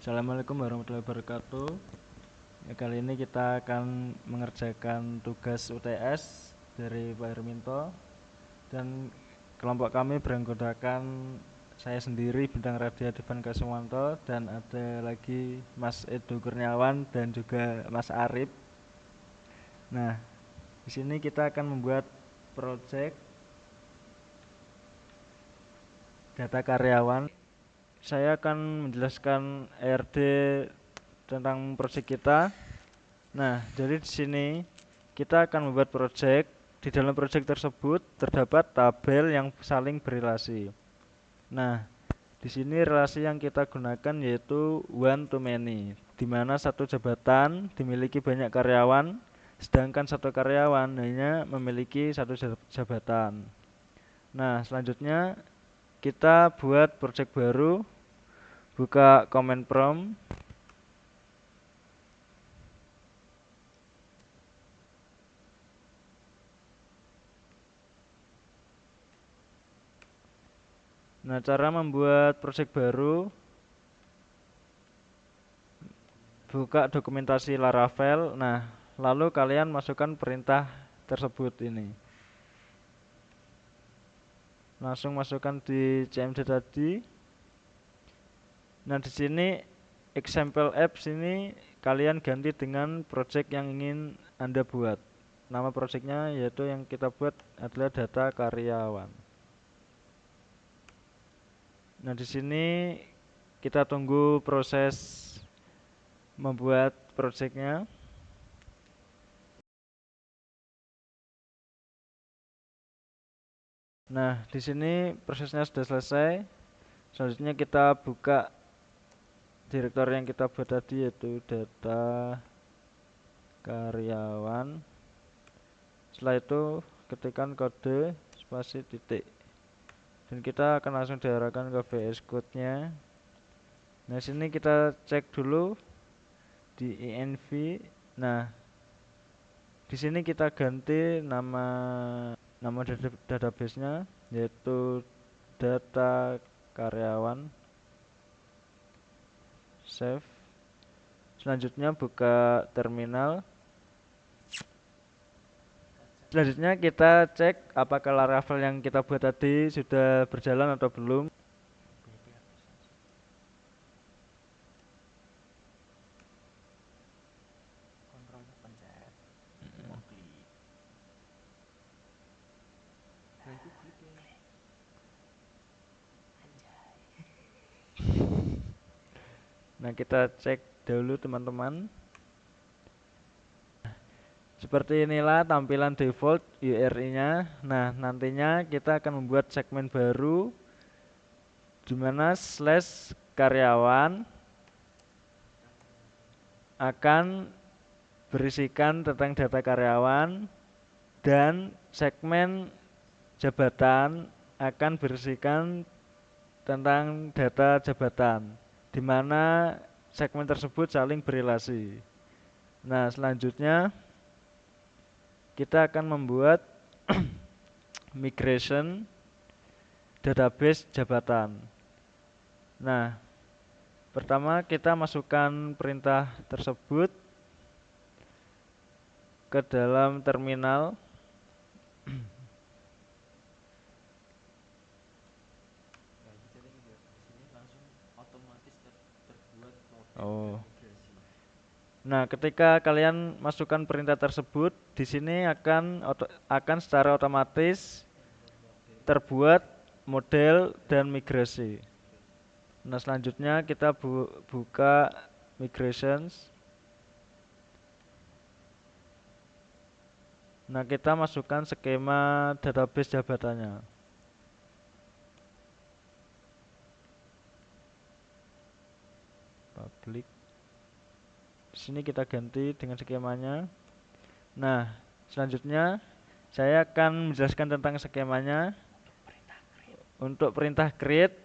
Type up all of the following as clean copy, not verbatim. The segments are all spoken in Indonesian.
Assalamualaikum warahmatullahi wabarakatuh. Kali ini kita akan mengerjakan tugas UTS dari Pak Herminto, dan kelompok kami beranggotakan saya sendiri Bintang Radia Devan Kasumanto, dan ada lagi Mas Edo Kurniawan dan juga Mas Arif. Nah, di sini kita akan membuat project data karyawan. Saya akan menjelaskan ERD tentang proyek kita. Nah, jadi di sini kita akan membuat proyek. Di dalam proyek tersebut terdapat tabel yang saling berrelasi. Nah, di sini relasi yang kita gunakan yaitu one to many, di mana satu jabatan dimiliki banyak karyawan, sedangkan satu karyawan hanya memiliki satu jabatan. Nah, selanjutnya kita buat proyek baru. Buka command prompt. Nah, cara membuat proyek baru, buka dokumentasi Laravel. Nah, lalu kalian masukkan perintah tersebut ini. Langsung masukkan di CMD tadi. Nah, di sini example apps ini kalian ganti dengan project yang ingin Anda buat. Nama projectnya yaitu yang kita buat adalah data karyawan. Nah, di sini kita tunggu proses membuat projectnya. Nah, di sini prosesnya sudah selesai. Selanjutnya kita buka direktori yang kita buat tadi, yaitu data karyawan. Setelah itu ketikkan kode spasi titik, dan kita akan langsung diarahkan ke VS Code-nya. Nah, sini kita cek dulu di env. Nah, di sini kita ganti nama database-nya yaitu data karyawan. Save. Selanjutnya buka terminal. Selanjutnya kita cek apakah Laravel yang kita buat tadi sudah berjalan atau belum. Nah, kita cek dulu teman-teman. Seperti inilah tampilan default URI-nya. Nah, nantinya kita akan membuat segmen baru di mana slash karyawan akan berisikan tentang data karyawan, dan segmen jabatan akan berisikan tentang data jabatan, di mana segmen tersebut saling berrelasi. Nah, selanjutnya kita akan membuat migration database jabatan. Nah, pertama kita masukkan perintah tersebut ke dalam terminal. Oh. Nah, ketika kalian masukkan perintah tersebut, di sini akan secara otomatis terbuat model dan migrasi. Nah, selanjutnya kita buka migrations. Nah, kita masukkan skema database jabatannya. Public. Di sini kita ganti dengan skemanya. Nah, selanjutnya saya akan menjelaskan tentang skemanya. Untuk perintah create,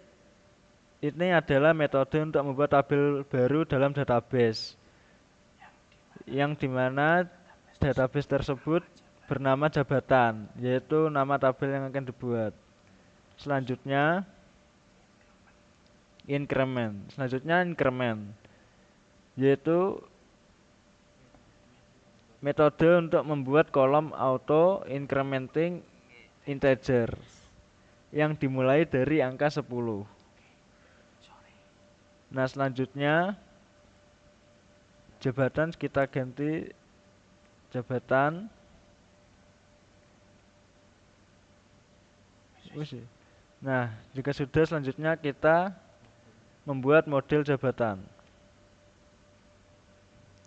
ini adalah metode untuk membuat tabel baru dalam database, yang dimana database tersebut bernama jabatan, yaitu nama tabel yang akan dibuat. Selanjutnya increment. yaitu metode untuk membuat kolom auto incrementing integer yang dimulai dari angka 10. Nah, selanjutnya jabatan kita ganti jabatan. Nah, jika sudah, selanjutnya kita membuat model jabatan.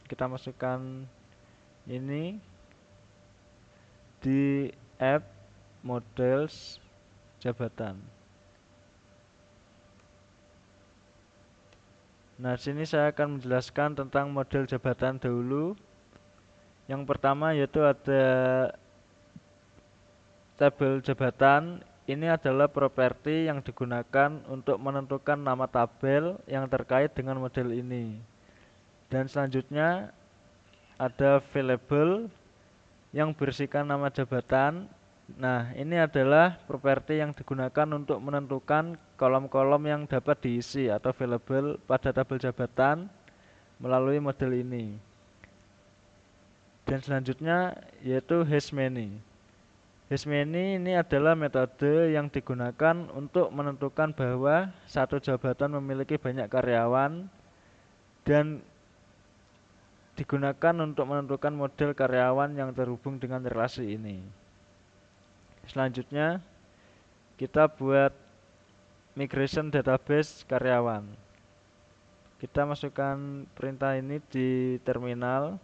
Kita masukkan ini di app models jabatan. Nah, sini saya akan menjelaskan tentang model jabatan dahulu. Yang pertama yaitu ada tabel jabatan. Ini adalah properti yang digunakan untuk menentukan nama tabel yang terkait dengan model ini. Dan selanjutnya ada variable yang berisikan nama jabatan. Nah, ini adalah properti yang digunakan untuk menentukan kolom-kolom yang dapat diisi atau variable pada tabel jabatan melalui model ini. Dan selanjutnya yaitu hashmany. Hashmany ini adalah metode yang digunakan untuk menentukan bahwa satu jabatan memiliki banyak karyawan dan digunakan untuk menentukan model karyawan yang terhubung dengan relasi ini. Selanjutnya kita buat migration database karyawan. Kita masukkan perintah ini di terminal.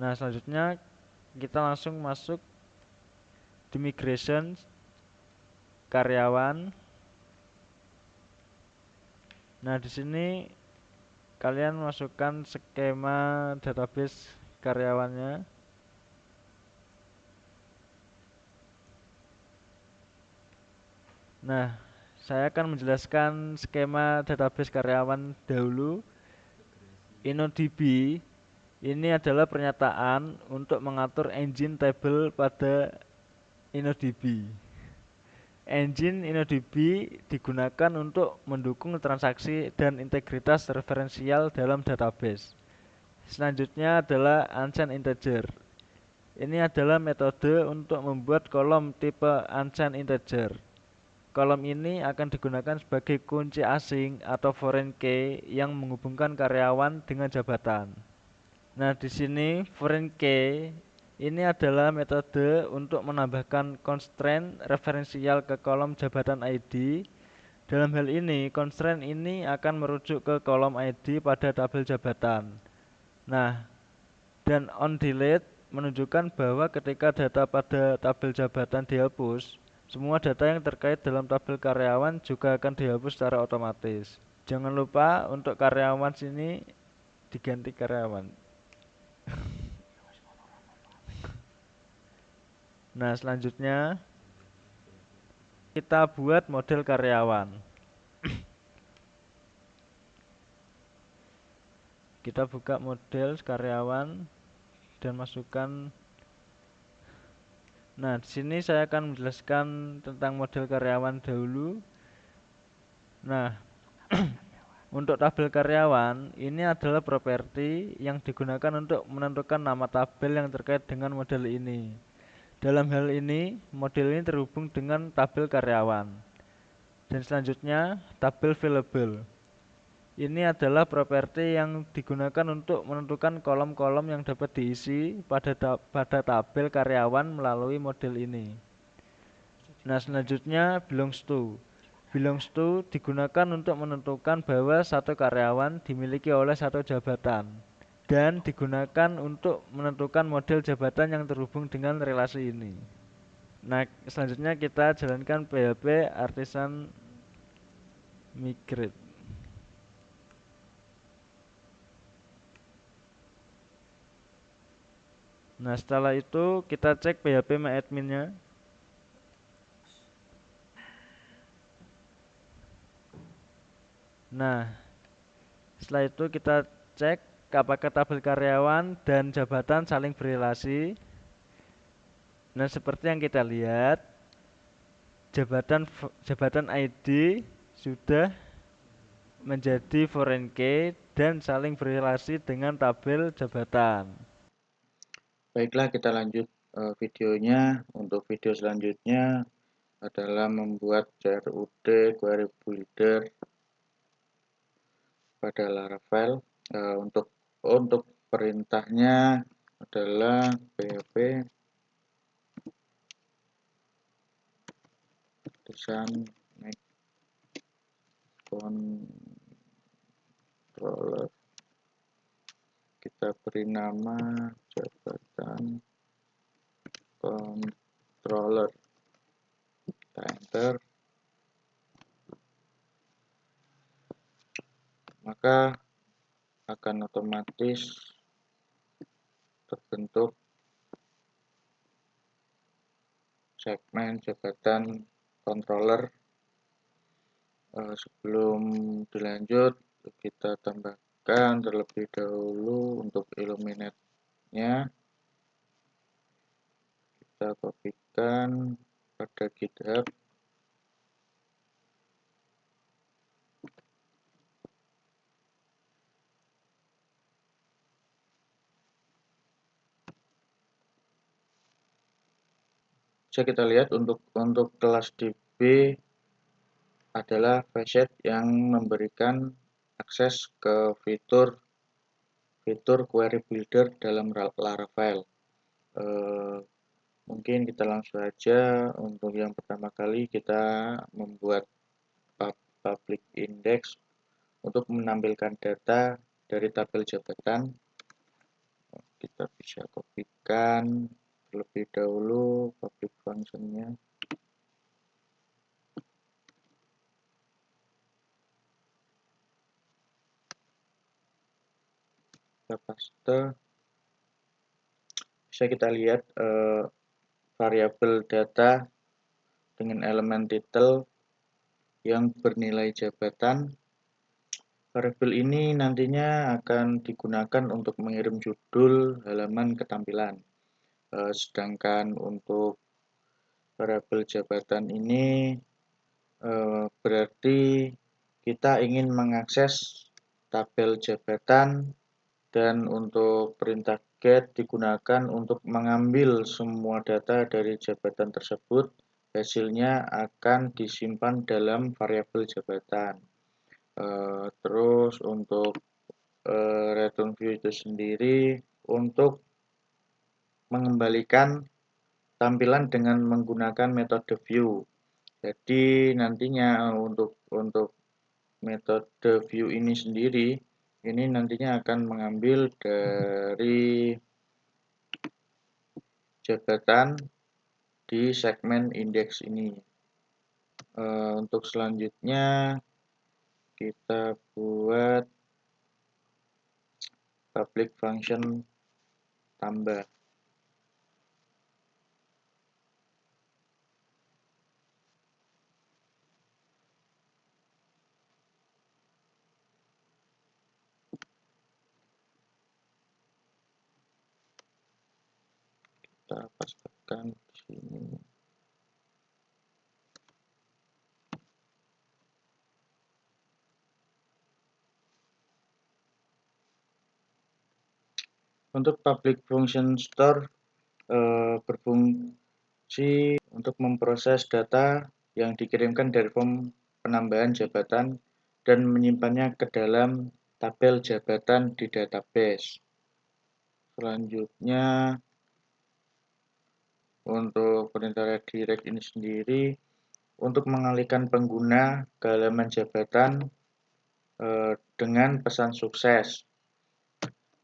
Nah, selanjutnya kita langsung masuk di migration karyawan. Nah, di sini kalian masukkan skema database karyawannya. Nah, saya akan menjelaskan skema database karyawan dahulu. InnoDB ini adalah pernyataan untuk mengatur engine table pada InnoDB. Engine InnoDB digunakan untuk mendukung transaksi dan integritas referensial dalam database. Selanjutnya adalah unchained integer. Ini adalah metode untuk membuat kolom tipe unchained integer. Kolom ini akan digunakan sebagai kunci asing atau foreign key yang menghubungkan karyawan dengan jabatan. Nah, di sini foreign key ini adalah metode untuk menambahkan constraint referensial ke kolom jabatan ID. Dalam hal ini, constraint ini akan merujuk ke kolom ID pada tabel jabatan. Nah, dan onDelete menunjukkan bahwa ketika data pada tabel jabatan dihapus, semua data yang terkait dalam tabel karyawan juga akan dihapus secara otomatis. Jangan lupa untuk karyawan sini diganti karyawan. Nah, selanjutnya kita buat model karyawan. Kita buka model karyawan dan masukkan. Nah, di sini saya akan menjelaskan tentang model karyawan dahulu. Nah, untuk tabel karyawan, ini adalah properti yang digunakan untuk menentukan nama tabel yang terkait dengan model ini. Dalam hal ini, model ini terhubung dengan tabel karyawan. Dan selanjutnya, tabel available. Ini adalah properti yang digunakan untuk menentukan kolom-kolom yang dapat diisi pada tabel karyawan melalui model ini. Nah, selanjutnya belongs to. Belongs to digunakan untuk menentukan bahwa satu karyawan dimiliki oleh satu jabatan dan digunakan untuk menentukan model jabatan yang terhubung dengan relasi ini. Nah, selanjutnya kita jalankan PHP Artisan Migrate. Nah, setelah itu kita cek PHP MyAdmin-nya. Nah, setelah itu kita cek apakah tabel karyawan dan jabatan saling berrelasi. Nah, seperti yang kita lihat, jabatan ID sudah menjadi foreign key dan saling berrelasi dengan tabel jabatan. Baiklah, kita lanjut videonya. Untuk video selanjutnya adalah membuat CRUD query builder pada Laravel. Untuk perintahnya adalah php design make controller. Kita beri nama jabatan controller. Kita enter, maka akan otomatis terbentuk segmen jabatan controller. Sebelum dilanjut, kita tambahkan terlebih dahulu untuk Illuminate-nya. Kita kopikan pada GitHub. Bisa kita lihat untuk kelas DB adalah facet yang memberikan akses ke fitur query builder dalam Laravel. Mungkin kita langsung saja. Untuk yang pertama kali kita membuat public index untuk menampilkan data dari tabel jabatan. Kita bisa kopikan terlebih dahulu public function-nya. Kita paste. Bisa kita lihat variabel data dengan elemen title yang bernilai jabatan. Variabel ini nantinya akan digunakan untuk mengirim judul halaman ketampilan. Sedangkan untuk variabel jabatan ini berarti kita ingin mengakses tabel jabatan, dan untuk perintah get digunakan untuk mengambil semua data dari jabatan tersebut. Hasilnya akan disimpan dalam variabel jabatan. Terus untuk return view itu sendiri untuk mengembalikan tampilan dengan menggunakan metode view. Jadi nantinya untuk metode view ini sendiri, ini nantinya akan mengambil dari jabatan di segmen indeks ini. Untuk selanjutnya kita buat public function tambah. Kita pastikan di sini. Untuk public function store berfungsi untuk memproses data yang dikirimkan dari form penambahan jabatan dan menyimpannya ke dalam tabel jabatan di database. Selanjutnya untuk perintah redirect ini sendiri untuk mengalihkan pengguna ke halaman jabatan dengan pesan sukses.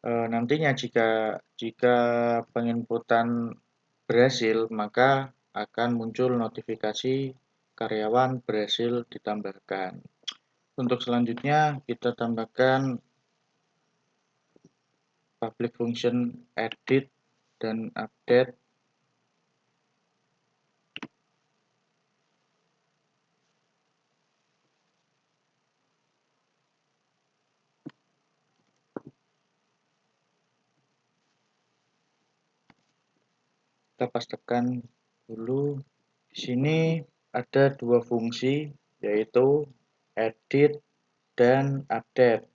Nantinya jika penginputan berhasil, maka akan muncul notifikasi karyawan berhasil ditambahkan. Untuk selanjutnya kita tambahkan public function edit dan update. Kita pastikan dulu di sini ada dua fungsi, yaitu edit dan update.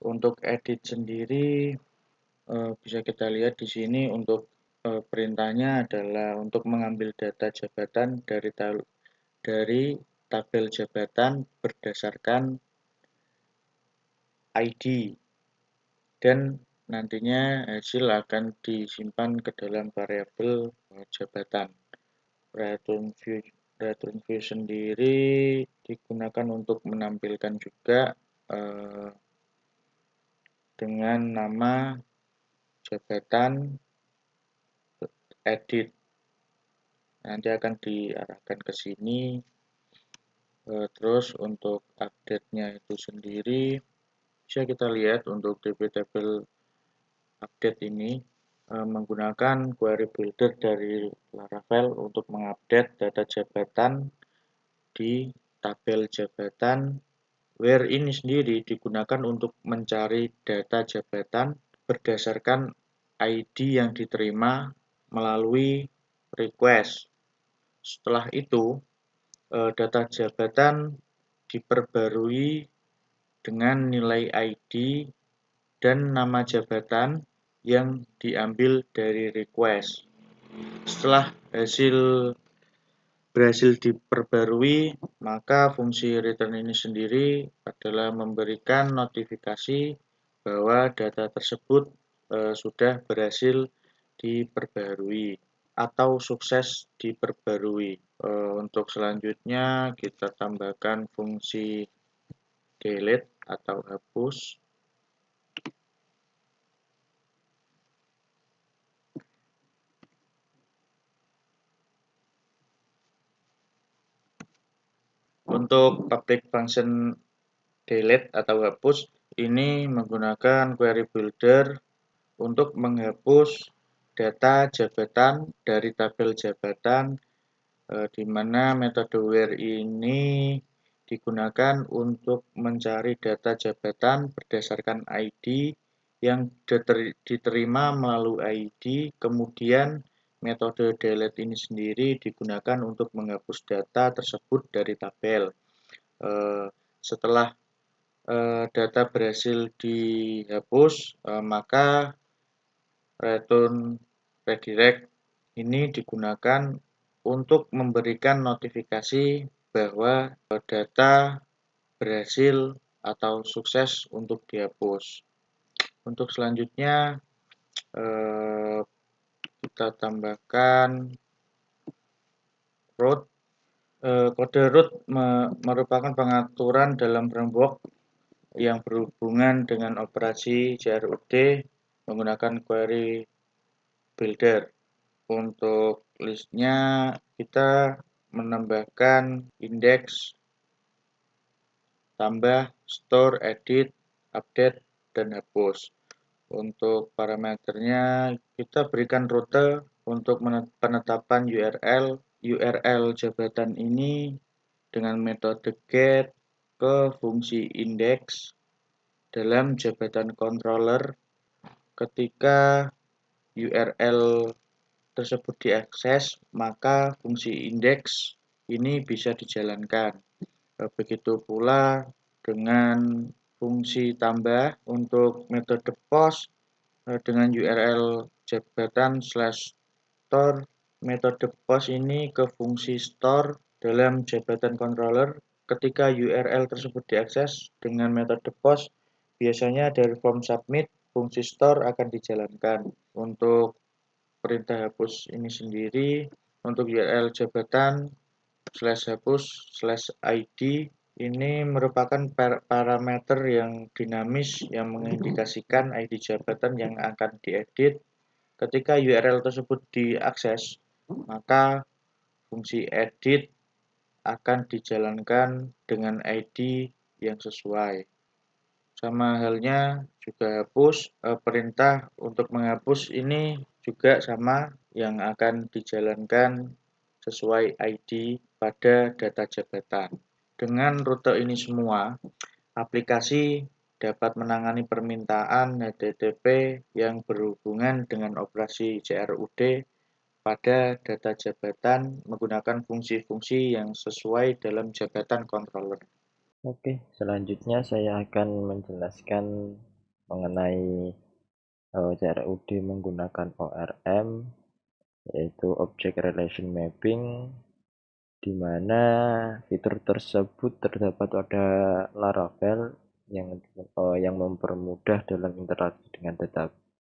Untuk edit sendiri bisa kita lihat di sini untuk perintahnya adalah untuk mengambil data jabatan dari tabel jabatan berdasarkan ID, dan nantinya hasil akan disimpan ke dalam variabel jabatan. Return view sendiri digunakan untuk menampilkan juga dengan nama jabatan edit. Nanti akan diarahkan ke sini. Terus untuk update-nya itu sendiri bisa kita lihat untuk DB table update ini menggunakan query builder dari Laravel untuk mengupdate data jabatan di tabel jabatan, where ini sendiri digunakan untuk mencari data jabatan berdasarkan ID yang diterima melalui request. Setelah itu, data jabatan diperbarui dengan nilai ID dan nama jabatan yang diambil dari request. Setelah berhasil diperbarui, maka fungsi return ini sendiri adalah memberikan notifikasi bahwa data tersebut sudah berhasil diperbarui atau sukses diperbarui. Untuk selanjutnya kita tambahkan fungsi delete atau hapus. Untuk public function delete atau hapus ini menggunakan query builder untuk menghapus data jabatan dari tabel jabatan, di mana metode where ini digunakan untuk mencari data jabatan berdasarkan ID yang diterima melalui ID. Kemudian metode delete ini sendiri digunakan untuk menghapus data tersebut dari tabel. Setelah data berhasil dihapus, maka return redirect ini digunakan untuk memberikan notifikasi bahwa data berhasil atau sukses untuk dihapus. Untuk selanjutnya kita tambahkan root. Kode root merupakan pengaturan dalam framework yang berhubungan dengan operasi JRUD menggunakan query builder. Untuk listnya kita menambahkan index, tambah, store, edit, update, dan hapus. Untuk parameternya kita berikan rute untuk penetapan URL jabatan ini dengan metode get ke fungsi index dalam jabatan controller. Ketika URL tersebut diakses, maka fungsi index ini bisa dijalankan. Begitu pula dengan fungsi tambah untuk metode post dengan URL jabatan /store. Metode post ini ke fungsi store dalam jabatan controller. Ketika URL tersebut diakses dengan metode post, biasanya dari form submit, fungsi store akan dijalankan. Untuk perintah hapus ini sendiri, untuk URL jabatan /hapus/id ini merupakan parameter yang dinamis yang mengindikasikan ID jabatan yang akan diedit. Ketika URL tersebut diakses, maka fungsi edit akan dijalankan dengan ID yang sesuai. Sama halnya juga hapus, perintah untuk menghapus ini juga sama yang akan dijalankan sesuai ID pada data jabatan. Dengan rute ini semua, aplikasi dapat menangani permintaan HTTP yang berhubungan dengan operasi JRUD pada data jabatan menggunakan fungsi-fungsi yang sesuai dalam jabatan controller. Oke, selanjutnya saya akan menjelaskan mengenai CRUD menggunakan ORM, yaitu Object Relation Mapping, di mana fitur tersebut terdapat pada Laravel yang mempermudah dalam interaksi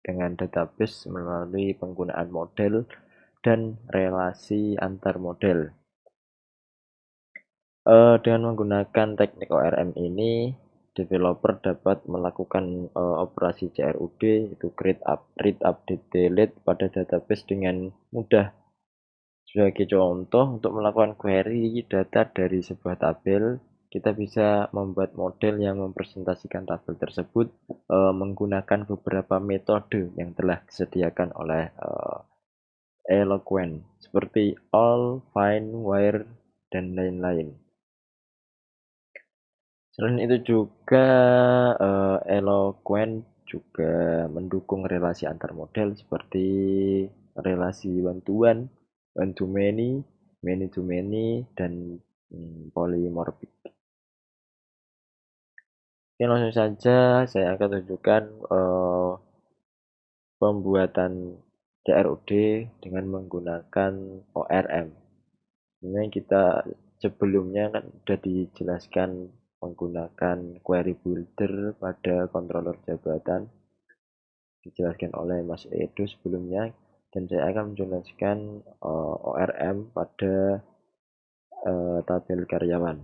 dengan database melalui penggunaan model dan relasi antar model. Dengan menggunakan teknik ORM ini, developer dapat melakukan operasi CRUD, yaitu create, read, update, delete pada database dengan mudah. Sebagai contoh, untuk melakukan query data dari sebuah tabel, kita bisa membuat model yang mempresentasikan tabel tersebut menggunakan beberapa metode yang telah disediakan oleh Eloquent, seperti all, find, where, dan lain-lain. Selain itu juga Eloquent juga mendukung relasi antar model seperti relasi one to one, one to many, dan polymorphic. Oke, langsung saja saya akan tunjukkan pembuatan CRUD dengan menggunakan ORM. Sebenarnya kita sebelumnya kan sudah dijelaskan menggunakan query builder pada controller jabatan, dijelaskan oleh Mas Edo sebelumnya, dan saya akan menjelaskan ORM pada tabel karyawan.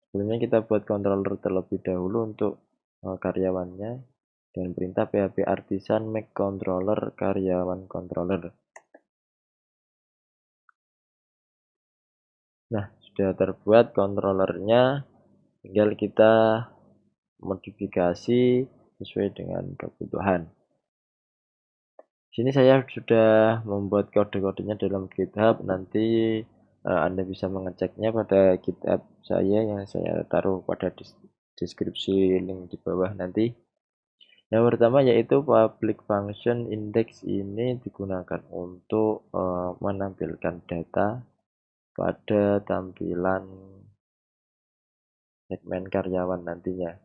Sebelumnya kita buat controller terlebih dahulu untuk karyawannya dengan perintah php artisan make controller karyawan controller. Nah, sudah terbuat controllernya, tinggal kita modifikasi sesuai dengan kebutuhan. Sini saya sudah membuat kode-kodenya dalam GitHub. Nanti Anda bisa mengeceknya pada GitHub saya yang saya taruh pada deskripsi link di bawah nanti. Yang pertama yaitu public function index ini digunakan untuk menampilkan data pada tampilan segmen karyawan nantinya.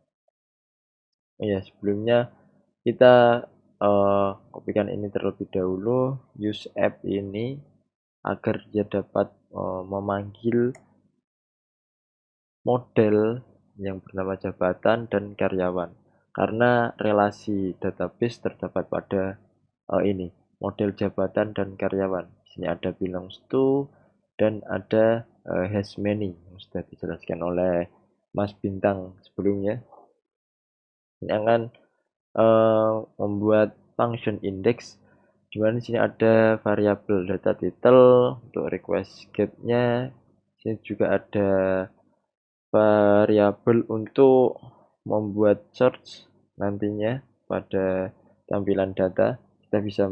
Ya, sebelumnya kita kopikan ini terlebih dahulu, use app ini agar dia dapat memanggil model yang bernama jabatan dan karyawan, karena relasi database terdapat pada ini model jabatan dan karyawan. Di sini ada belongs to dan ada has many yang sudah dijelaskan oleh Mas Bintang sebelumnya. Ini akan membuat function index, di mana di sini ada variabel data title untuk request get-nya. Sini juga ada variabel untuk membuat search nantinya pada tampilan data. Kita bisa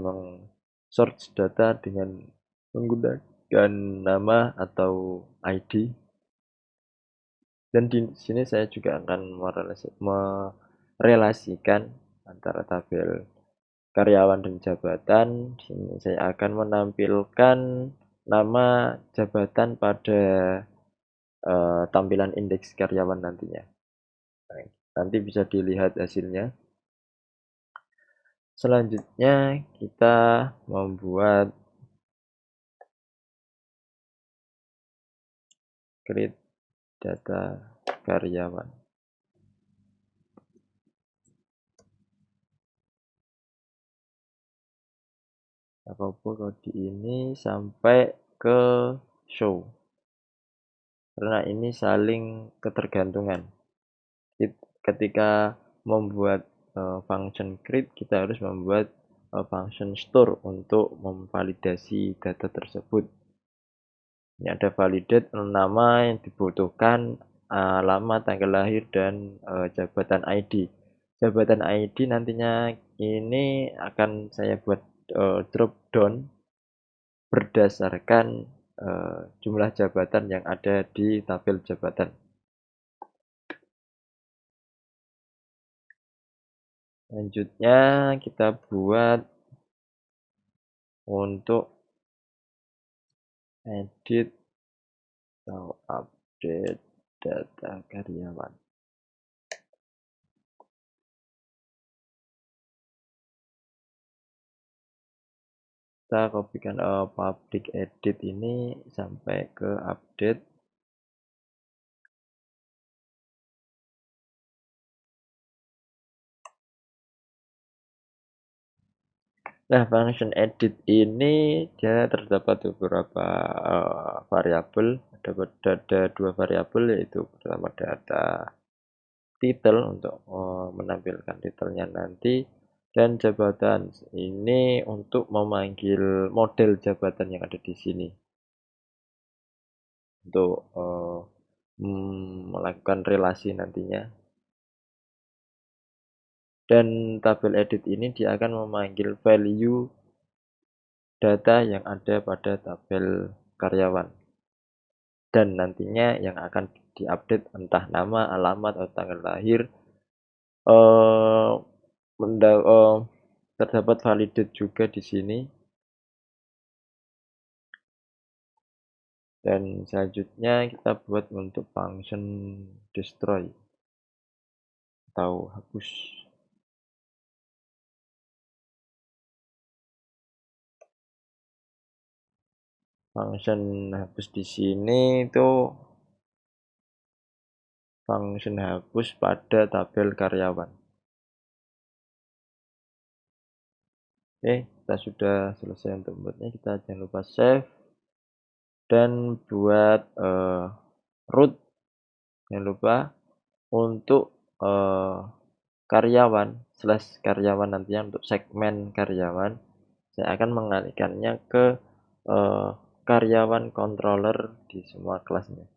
search data dengan menggunakan nama atau ID. Dan di sini saya juga akan merelasikan antara tabel karyawan dan jabatan. Di sini saya akan menampilkan nama jabatan pada tampilan indeks karyawan nantinya. Nanti bisa dilihat hasilnya. Selanjutnya kita membuat create data karyawan. Apapun kode ini sampai ke show, karena ini saling ketergantungan. Ketika membuat function create, kita harus membuat function store untuk memvalidasi data tersebut. Ini ada validate nama yang dibutuhkan, alamat, tanggal lahir, dan jabatan ID. Jabatan ID nantinya ini akan saya buat drop down berdasarkan jumlah jabatan yang ada di tabel jabatan. Selanjutnya kita buat untuk edit atau update data karyawan. Kita kopikan public edit ini sampai ke update. Nah, function edit ini dia terdapat beberapa variabel. Ada dua variabel, yaitu pertama data title untuk menampilkan titelnya nanti, dan jabatan ini untuk memanggil model jabatan yang ada di sini untuk melakukan relasi nantinya. Dan tabel edit ini dia akan memanggil value data yang ada pada tabel karyawan, dan nantinya yang akan diupdate entah nama, alamat, atau tanggal lahir. Terdapat validate juga di sini. Dan selanjutnya kita buat untuk function destroy atau hapus. Function hapus di sini itu function hapus pada tabel karyawan. Oke, kita sudah selesai untuk membuatnya. Kita jangan lupa save dan buat root. Jangan lupa untuk karyawan /karyawan nantinya untuk segmen karyawan, saya akan mengalihkannya ke karyawan controller di semua kelasnya.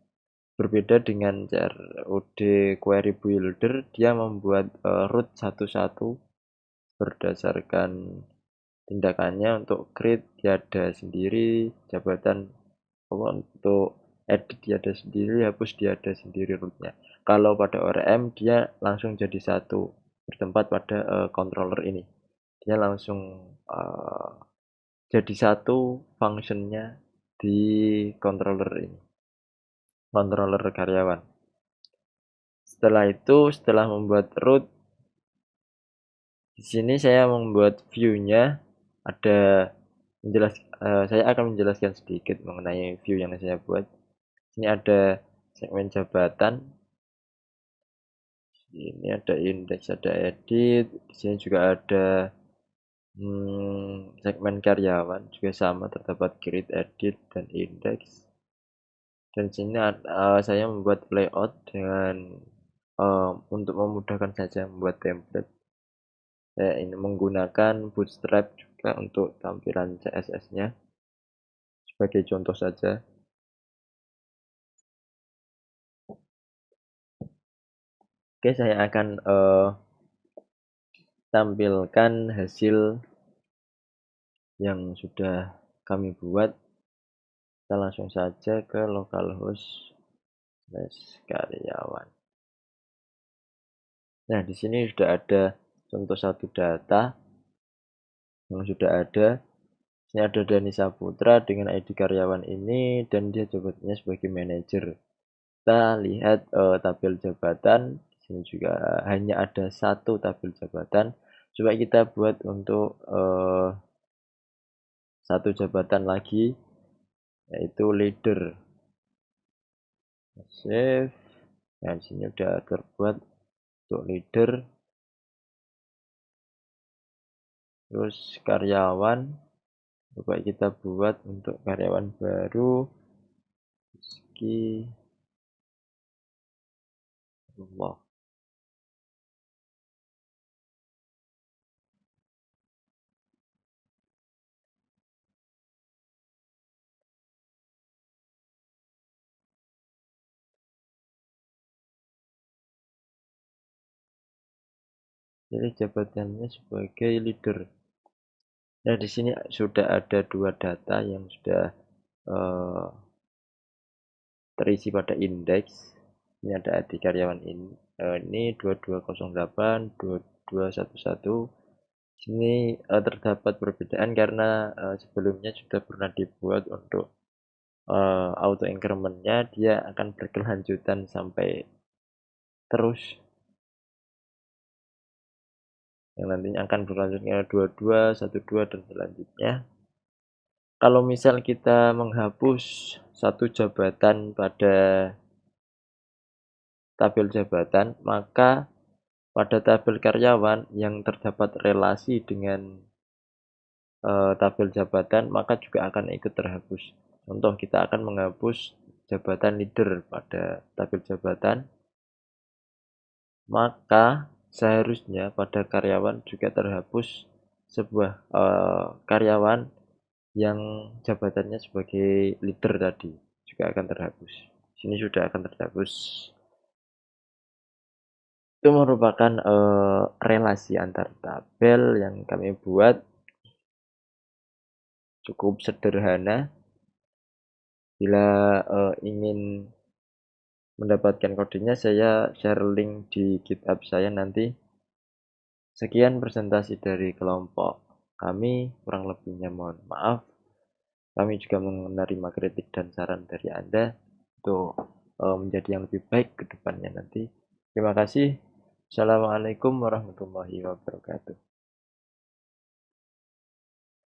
Berbeda dengan CRUD Query Builder, dia membuat root satu-satu berdasarkan tindakannya. Untuk create dia ada sendiri, jabatan untuk edit dia ada sendiri, hapus dia ada sendiri rootnya. Kalau pada ORM dia langsung jadi satu, bertempat pada controller ini. Dia langsung jadi satu functionnya di controller ini, controller karyawan. Setelah itu, setelah membuat root, di sini saya membuat view-nya. Saya akan menjelaskan sedikit mengenai view yang saya buat. Ini ada segmen jabatan, ini ada index, ada edit. Di sini juga ada segmen karyawan, juga sama, terdapat create, edit, dan index. Dan sini saya membuat layout dengan untuk memudahkan saja membuat template. Saya ini menggunakan Bootstrap juga untuk tampilan CSS-nya sebagai contoh saja. Oke, saya akan tampilkan hasil yang sudah kami buat. Kita langsung saja ke localhost/karyawan. Nah, di sini sudah ada contoh satu data yang sudah ada. Ini ada Dani Saputra dengan ID karyawan ini, dan dia jabatannya sebagai manajer. Kita lihat tabel jabatan. Di sini juga hanya ada satu tabel jabatan. Coba kita buat untuk satu jabatan lagi, yaitu leader. Save. Nah, di sini sudah terbuat untuk leader. Terus karyawan, coba kita buat untuk karyawan baru. Rizky Allah. Jadi jabatannya sebagai leader. Nah, di sini sudah ada dua data yang sudah terisi pada indeks. Ini ada ID karyawan ini 2208 2211. Sini terdapat perbedaan karena sebelumnya sudah pernah dibuat untuk auto incrementnya dia akan berkelanjutan sampai terus, yang nantinya akan berlanjut ke 22, 12 dan selanjutnya. Kalau misal kita menghapus satu jabatan pada tabel jabatan, maka pada tabel karyawan yang terdapat relasi dengan tabel jabatan maka juga akan ikut terhapus. Contoh, kita akan menghapus jabatan leader pada tabel jabatan, maka seharusnya pada karyawan juga terhapus sebuah karyawan yang jabatannya sebagai leader tadi juga akan terhapus. Sini sudah akan terhapus. Itu merupakan relasi antar tabel yang kami buat, cukup sederhana. Bila ingin mendapatkan kodenya, saya share link di GitHub saya nanti. Sekian presentasi dari kelompok kami, kurang lebihnya mohon maaf. Kami juga menerima kritik dan saran dari Anda untuk menjadi yang lebih baik ke depannya nanti. Terima kasih. Assalamualaikum warahmatullahi wabarakatuh.